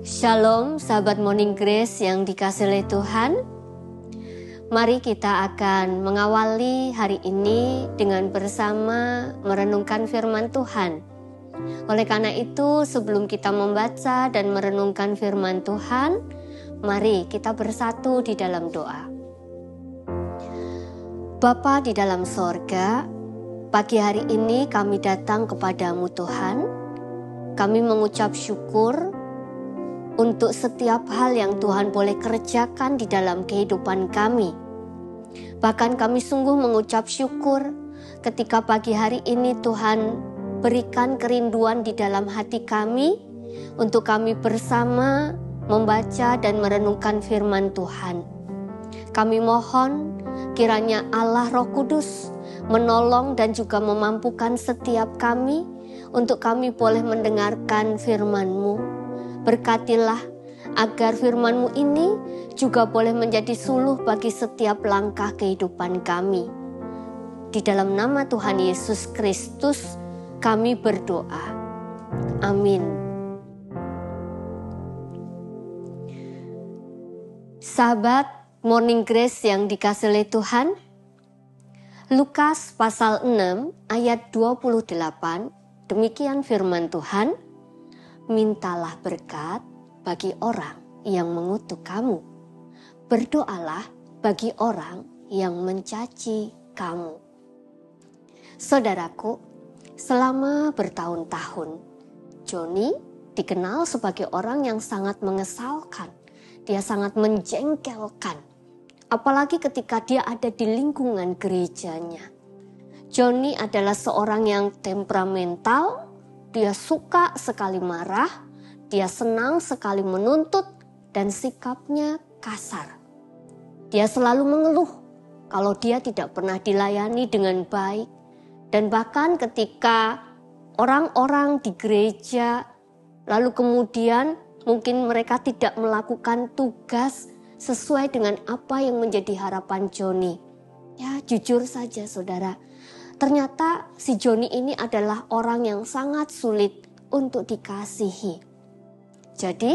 Shalom sahabat Morning Grace yang dikasihi oleh Tuhan. Mari kita akan mengawali hari ini dengan bersama merenungkan firman Tuhan. Oleh karena itu, sebelum kita membaca dan merenungkan firman Tuhan, mari kita bersatu di dalam doa. Bapa di dalam sorga, pagi hari ini kami datang kepadamu Tuhan. Kami mengucap syukur untuk setiap hal yang Tuhan boleh kerjakan di dalam kehidupan kami. Bahkan kami sungguh mengucap syukur ketika pagi hari ini Tuhan berikan kerinduan di dalam hati kami untuk kami bersama membaca dan merenungkan firman Tuhan. Kami mohon kiranya Allah Roh Kudus menolong dan juga memampukan setiap kami untuk kami boleh mendengarkan firman-Mu. Berkatilah agar firman-Mu ini juga boleh menjadi suluh bagi setiap langkah kehidupan kami. Di dalam nama Tuhan Yesus Kristus kami berdoa. Amin. Sahabat Morning Grace yang dikasihi oleh Tuhan, Lukas pasal 6 ayat 28, demikian firman Tuhan. Mintalah berkat bagi orang yang mengutuk kamu. Berdoalah bagi orang yang mencaci kamu. Saudaraku, selama bertahun-tahun, Johnny dikenal sebagai orang yang sangat mengesalkan. Dia sangat menjengkelkan. Apalagi ketika dia ada di lingkungan gerejanya. Johnny adalah seorang yang temperamental. Dia suka sekali marah, dia senang sekali menuntut, dan sikapnya kasar. Dia selalu mengeluh kalau dia tidak pernah dilayani dengan baik. Dan bahkan ketika orang-orang di gereja, lalu kemudian mungkin mereka tidak melakukan tugas sesuai dengan apa yang menjadi harapan Johnny. Ya, jujur saja saudara, ternyata si Johnny ini adalah orang yang sangat sulit untuk dikasihi. Jadi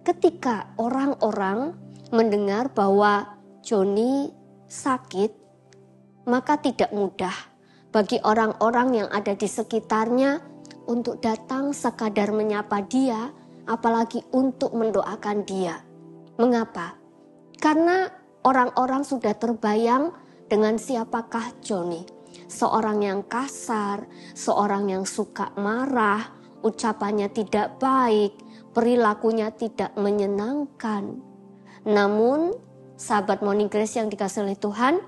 ketika orang-orang mendengar bahwa Johnny sakit, maka tidak mudah bagi orang-orang yang ada di sekitarnya untuk datang sekadar menyapa dia, apalagi untuk mendoakan dia. Mengapa? Karena orang-orang sudah terbayang dengan siapakah Johnny. Seorang yang kasar, seorang yang suka marah, ucapannya tidak baik, perilakunya tidak menyenangkan. Namun, sahabat Morning Grace yang dikasihi oleh Tuhan,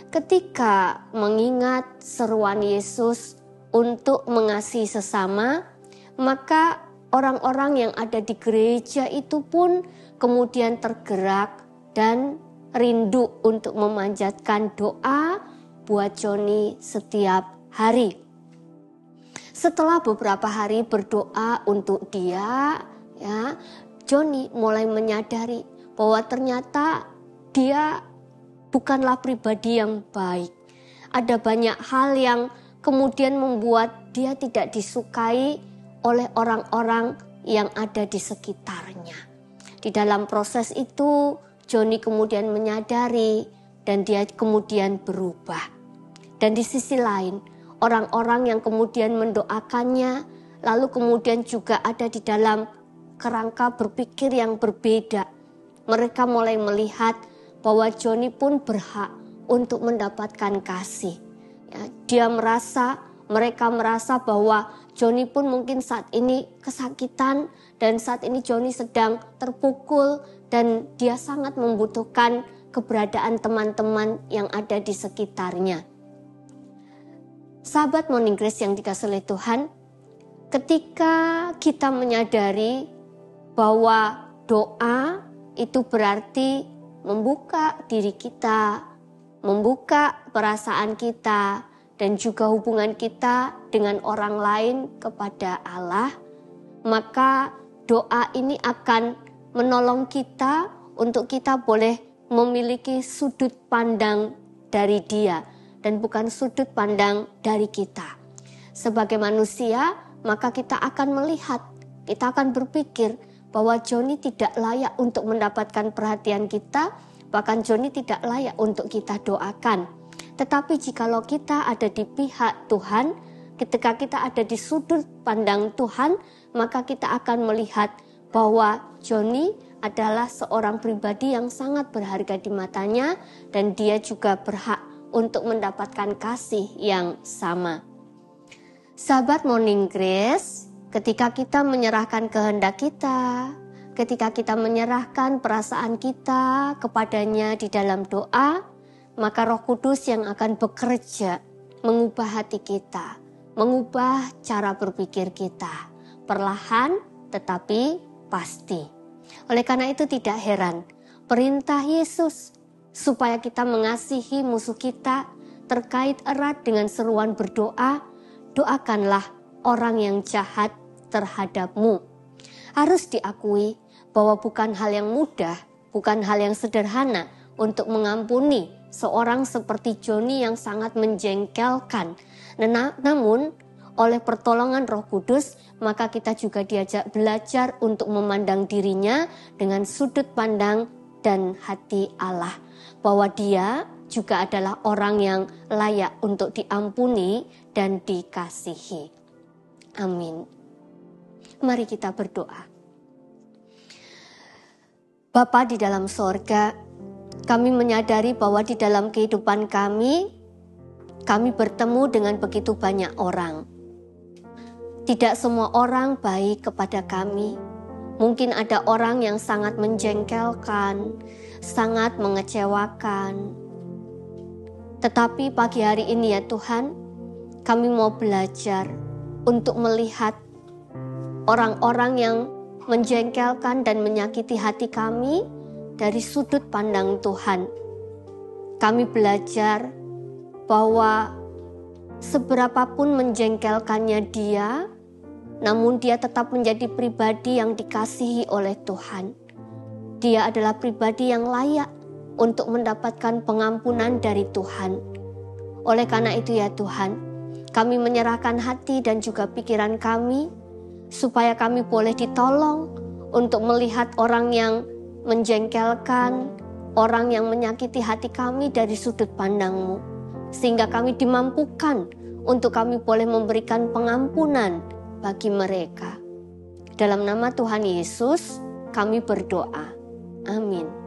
ketika mengingat seruan Yesus untuk mengasihi sesama, maka orang-orang yang ada di gereja itu pun kemudian tergerak dan rindu untuk memanjatkan doa buat Johnny setiap hari. Setelah beberapa hari berdoa untuk dia, ya, Johnny mulai menyadari bahwa ternyata dia bukanlah pribadi yang baik. Ada banyak hal yang kemudian membuat dia tidak disukai oleh orang-orang yang ada di sekitarnya. Di dalam proses itu, Johnny kemudian menyadari dan dia kemudian berubah. Dan di sisi lain, orang-orang yang kemudian mendoakannya, lalu kemudian juga ada di dalam kerangka berpikir yang berbeda. Mereka mulai melihat bahwa Johnny pun berhak untuk mendapatkan kasih. Ya, mereka merasa bahwa Johnny pun mungkin saat ini kesakitan dan saat ini Johnny sedang terpukul dan dia sangat membutuhkan keberadaan teman-teman yang ada di sekitarnya. Sahabat Morning Grace yang dikasihi oleh Tuhan, ketika kita menyadari bahwa doa itu berarti membuka diri kita, membuka perasaan kita, dan juga hubungan kita dengan orang lain kepada Allah, maka doa ini akan menolong kita untuk kita boleh memiliki sudut pandang dari Dia dan bukan sudut pandang dari kita. Sebagai manusia, maka kita akan melihat, kita akan berpikir bahwa Joni tidak layak untuk mendapatkan perhatian kita, bahkan Joni tidak layak untuk kita doakan. Tetapi jikalau kita ada di pihak Tuhan, ketika kita ada di sudut pandang Tuhan, maka kita akan melihat bahwa Joni adalah seorang pribadi yang sangat berharga di matanya, dan dia juga berhak untuk mendapatkan kasih yang sama. Sahabat Morning Grace, ketika kita menyerahkan kehendak kita, ketika kita menyerahkan perasaan kita kepadanya di dalam doa, maka Roh Kudus yang akan bekerja mengubah hati kita, mengubah cara berpikir kita, perlahan tetapi pasti. Oleh karena itu tidak heran, perintah Yesus supaya kita mengasihi musuh kita terkait erat dengan seruan berdoa, doakanlah orang yang jahat terhadapmu. Harus diakui bahwa bukan hal yang mudah, bukan hal yang sederhana untuk mengampuni seorang seperti Joni yang sangat menjengkelkan. Namun oleh pertolongan Roh Kudus, maka kita juga diajak belajar untuk memandang dirinya dengan sudut pandang dan hati Allah, bahwa dia juga adalah orang yang layak untuk diampuni dan dikasihi. Amin. Mari kita berdoa. Bapa di dalam sorga, kami menyadari bahwa di dalam kehidupan kami bertemu dengan begitu banyak orang. Tidak semua orang baik kepada kami. Mungkin ada orang yang sangat menjengkelkan, sangat mengecewakan. Tetapi pagi hari ini ya Tuhan, kami mau belajar untuk melihat orang-orang yang menjengkelkan dan menyakiti hati kami dari sudut pandang Tuhan. Kami belajar bahwa seberapapun menjengkelkannya dia, namun dia tetap menjadi pribadi yang dikasihi oleh Tuhan. Dia adalah pribadi yang layak untuk mendapatkan pengampunan dari Tuhan. Oleh karena itu ya Tuhan, kami menyerahkan hati dan juga pikiran kami, supaya kami boleh ditolong untuk melihat orang yang menjengkelkan, orang yang menyakiti hati kami dari sudut pandang-Mu. Sehingga kami dimampukan untuk kami boleh memberikan pengampunan bagi mereka. Dalam nama Tuhan Yesus, kami berdoa. Amin.